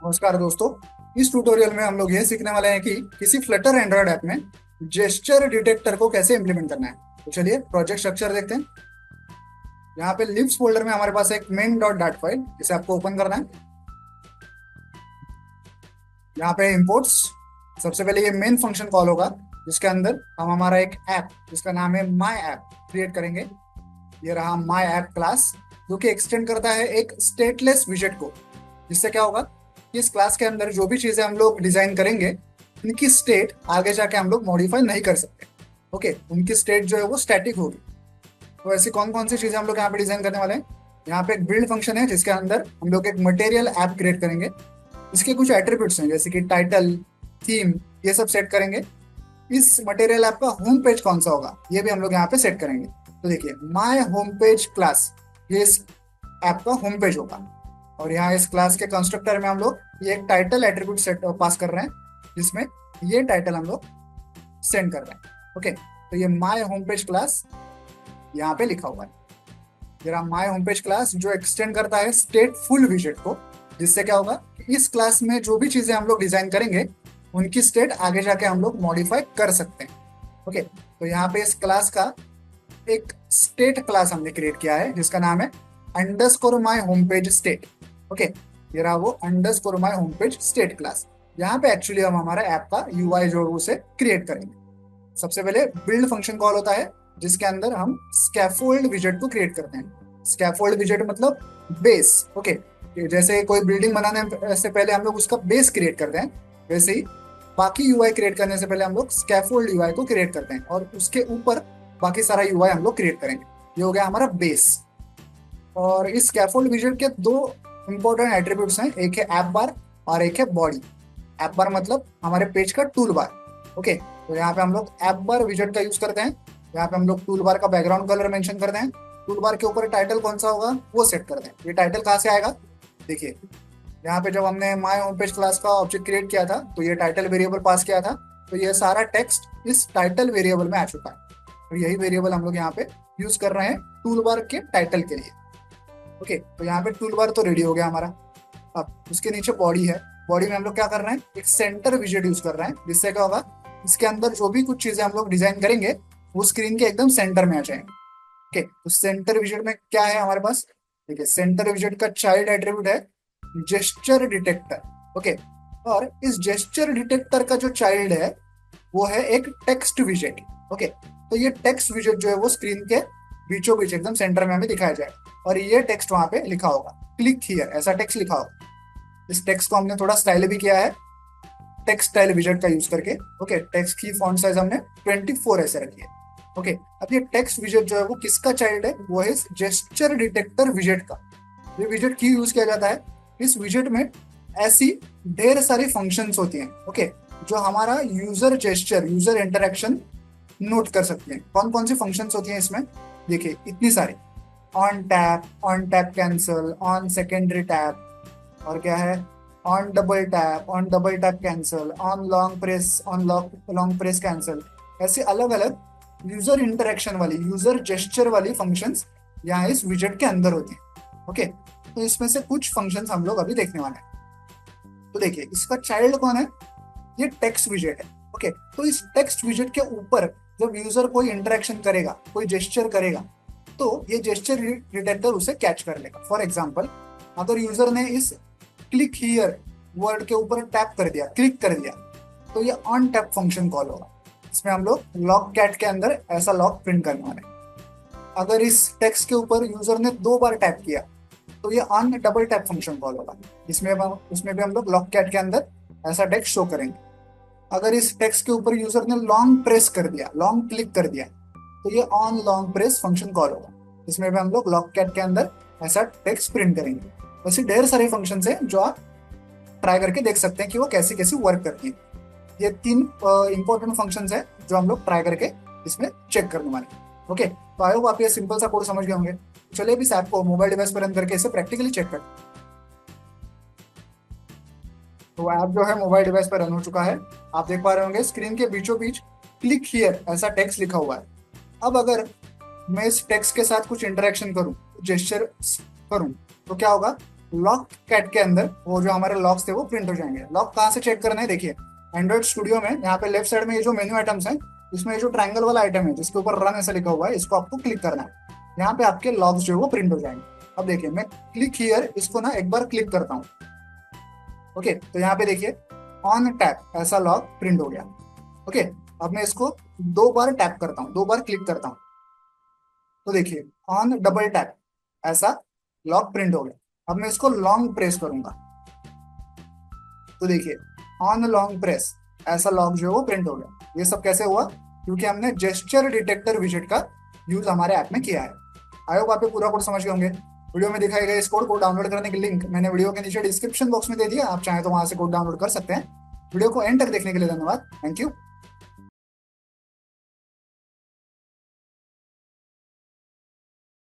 नमस्कार दोस्तों। इस ट्यूटोरियल में हम लोग ये सीखने वाले हैं कि किसी फ्लटर एंड्रॉयड ऐप में जेस्चर डिटेक्टर को कैसे इंप्लीमेंट करना है। तो चलिए प्रोजेक्ट स्ट्रक्चर देखते हैं। यहाँ पे लिब्स फोल्डर में हमारे पास एक मेन डॉट डाट फाइल, इसे आपको ओपन करना है। यहाँ पे इंपोर्ट्स, सबसे पहले ये मेन फंक्शन कॉल होगा जिसके अंदर हम हमारा एक ऐप जिसका नाम है माई ऐप क्रिएट करेंगे। ये रहा माई ऐप क्लास, जो कि एक्सटेंड करता है एक स्टेटलेस विजेट को। जिससे क्या होगा कि इस क्लास के अंदर जो भी चीजें हम लोग डिजाइन करेंगे, उनकी स्टेट आगे जाके हम लोग मॉडिफाई नहीं कर सकते। ओके, उनकी स्टेट जो है वो स्टैटिक होगी। तो ऐसी कौन कौन सी चीजें हम लोग यहाँ पे डिजाइन करने वाले हैं। यहाँ पे एक बिल्ड फंक्शन है जिसके अंदर हम लोग एक मटेरियल ऐप क्रिएट करेंगे। इसके कुछ एट्रीब्यूट्स हैं जैसे कि टाइटल, थीम, ये सब सेट करेंगे। इस मटेरियल ऐप का होम पेज कौन सा होगा ये भी हम लोग यहाँ पे सेट करेंगे। तो देखिए माय होम पेज क्लास, ये इस ऐप का होम पेज होगा। और यहाँ इस क्लास के कंस्ट्रक्टर में हम लोग ये एक टाइटल एट्रीब्यूट सेट पास कर रहे हैं, जिसमें ये टाइटल हम लोग सेंड कर रहे हैं। ओके, तो ये माय होम पेज क्लास यहाँ पे लिखा हुआ है। जरा माय होम पेज क्लास जो एक्सटेंड करता है स्टेटफुल विजेट को। जिससे क्या होगा कि इस क्लास में जो भी चीजें हम लोग डिजाइन करेंगे, उनकी स्टेट आगे जाके हम लोग मॉडिफाई कर सकते हैं। ओके, तो यहाँ पे इस क्लास का एक स्टेट क्लास हमने क्रिएट किया है जिसका नाम है underscore my home page state. Okay, ये रहा वो underscore my home page state class. यहाँ पे एक्चुअली हम हमारा ऐप का यूआई जो है उसे क्रिएट करेंगे। सबसे पहले बिल्ड फंक्शन कॉल होता है जिसके अंदर हम स्कैफोल्ड विजेट को क्रिएट करते हैं। स्कैफोल्ड विजेट मतलब बेस। ओके, जैसे कोई बिल्डिंग बनाने से पहले हम लोग उसका बेस क्रिएट करते हैं, वैसे ही बाकी यूआई क्रिएट करने से पहले हम लोग स्कैफोल्ड यूआई को क्रिएट करते हैं और उसके ऊपर बाकी सारा यूआई हम लोग क्रिएट करेंगे। ये हो गया हमारा बेस। और इस स्कैफोल्ड विजेट के दो इंपॉर्टेंट एट्रीब्यूट्स हैं, एक है ऐप बार और एक है बॉडी। ऐप बार मतलब हमारे पेज का टूल बार। ओके, तो यहाँ पे हम लोग ऐप बार विजेट का यूज करते हैं। यहाँ पे हम लोग टूल बार का बैकग्राउंड कलर मेंशन करते हैं। टूल बार के ऊपर टाइटल कौन सा होगा वो सेट करते हैं। ये टाइटल कहाँ से आएगा, देखिए यहाँ पे जब हमने माय होम पेज क्लास का ऑब्जेक्ट क्रिएट किया था तो ये टाइटल वेरिएबल पास किया था। तो ये सारा टेक्स्ट इस टाइटल वेरिएबल में आ चुका है। तो यही वेरिएबल हम लोग यहाँ पे यूज कर रहे हैं टूल बार के टाइटल के लिए। ओके, तो यहाँ पे टूल बार तो रेडी हो गया हमारा। अब उसके नीचे बॉडी है। बॉडी में हम लोग क्या कर रहे हैं, एक सेंटर विजेट यूज कर रहे हैं। जिससे क्या होगा, इसके अंदर जो भी कुछ चीजें हम लोग डिजाइन करेंगे वो स्क्रीन के एकदम सेंटर में आ जाएंगे। ओके, तो सेंटर विजेट में क्या है हमारे पास, देखिए सेंटर विजेट का चाइल्ड एट्रीब्यूट है जेस्चर डिटेक्टर। ओके, और इस जेस्चर डिटेक्टर का जो चाइल्ड है वो है एक टेक्स्ट विजेट। ओके, तो ये टेक्स्ट विजेट जो है वो स्क्रीन के बीचों बीच एकदम सेंटर में हमें दिखाया जाए और ये टेक्स्ट वहां पे लिखा होगा, क्लिक हियर, ऐसा टेक्स्ट लिखा होगा। इस टेक्स्ट को हमने थोड़ा स्टाइल भी किया है टेक्स्ट स्टाइल विजेट का यूज करके। ओके, टेक्स्ट की फॉन्ट साइज हमने 24 ऐसे रखी है। ओके, अब ये टेक्स्ट विजेट जो है वो किसका चाइल्ड है, वो है जेस्चर डिटेक्टर विजेट का। ये विजेट क्यों यूज किया जाता है, इस विजेट में ऐसी ढेर सारी फंक्शंस होती हैं। ओके, जो हमारा user gesture, user interaction note कर सकते हैं। कौन कौन सी फंक्शंस होती हैं इसमें, देखिए इतनी सारी। On tap cancel, on secondary tap, और क्या है, on double tap cancel, on long press, on long press cancel. ऐसे अलग अलग यूजर इंटरेक्शन वाली, यूजर जेस्चर वाली फंक्शंस यहाँ इस विजेट के अंदर होती हैं। ओके, तो इसमें से कुछ फंक्शंस हम लोग अभी देखने वाले हैं। तो देखिए इसका चाइल्ड कौन है, ये टेक्स्ट विजेट है। ओके, तो इस टेक्स्ट विजेट के ऊपर जब यूजर कोई इंटरेक्शन करेगा, कोई जेस्चर करेगा, तो ये जेस्चर डिटेक्टर उसे कैच कर लेगा। फॉर एग्जाम्पल, अगर यूजर ने इस क्लिक हियर वर्ड के ऊपर टैप कर दिया, क्लिक कर दिया, तो ये ऑन टैप फंक्शन कॉल होगा। इसमें हम लोग लॉक कैट के अंदर ऐसा लॉक प्रिंट करने वाले हैं। अगर इस टेक्स्ट के ऊपर यूजर ने 2 बार टैप किया तो ये on double tap function call होगा। उसमें भी हम लोग लॉक कैट के अंदर ऐसा टेक्स्ट शो करेंगे। अगर इस टेक्स्ट के ऊपर यूजर ने लॉन्ग प्रेस कर दिया, लॉन्ग क्लिक कर दिया, तो ये on long press function call होगा। इसमें भी हम लोग लॉक कैट के अंदर ऐसा टेक्स्ट प्रिंट करेंगे। वैसे ढेर सारे फंक्शंस हैं जो आप ट्राई करके देख सकते हैं कि वो कैसी कैसी वर्क करती हैं। ये 3 इंपॉर्टेंट फंक्शंस हैं जो हम लोग ट्राई करके इसमें चेक करने वाले हैं। ओके, तो आई होप आप ये सिंपल सा कोड समझ गए होंगे। चलिए इस ऐप को मोबाइल डिवाइस पर रन करके इसे प्रैक्टिकली चेक करते हैं। तो ऐप जो है मोबाइल डिवाइस पर रन हो चुका है। आप देख पा रहे होंगे स्क्रीन के बीचों बीच क्लिक हियर ऐसा टेक्स्ट लिखा हुआ है। अब अगर मैं इस टेक्स्ट के साथ कुछ इंटरेक्शन करूं, जेस्चर करूं, तो क्या होगा, लॉक कैट के अंदर वो जो हमारे लॉक्स थे वो प्रिंट हो जाएंगे। लॉक कहाँ से चेक करना है, देखिए एंड्रॉइड स्टूडियो में यहाँ पे लेफ्ट साइड में ये जो मेन्यू आइटम्स हैं, इसमें ये जो ट्रायंगल वाला आइटम है जिसके ऊपर रन ऐसा लिखा हुआ है, इसको आपको क्लिक करना है। यहाँ पे आपके लॉग्स जो है वो प्रिंट हो जाएंगे। अब देखिए मैं क्लिक हियर इसको ना एक बार क्लिक करता हूँ। ओके, तो यहाँ पे देखिए ऑन टैप ऐसा लॉग प्रिंट हो गया। ओके, अब मैं इसको दो बार टैप करता हूँ, दो बार क्लिक करता हूँ, तो देखिए ऑन डबल टैप ऐसा लॉग प्रिंट हो गया। अब मैं इसको लॉन्ग प्रेस करूंगा, तो देखिए ऑन लॉन्ग प्रेस ऐसा लॉग जो है वो प्रिंट हो गया। ये सब कैसे हुआ, क्योंकि हमने जेस्चर डिटेक्टर विजेट का यूज हमारे ऐप में किया है। आई होप आप ये पूरा कोड समझ गए होंगे। वीडियो में दिखाए गए इस कोड को डाउनलोड करने की लिंक मैंने वीडियो के नीचे डिस्क्रिप्शन बॉक्स में दे दिया, आप चाहें तो वहां से कोड डाउनलोड कर सकते हैं। वीडियो को एंड तक देखने के लिए धन्यवाद, थैंक यू।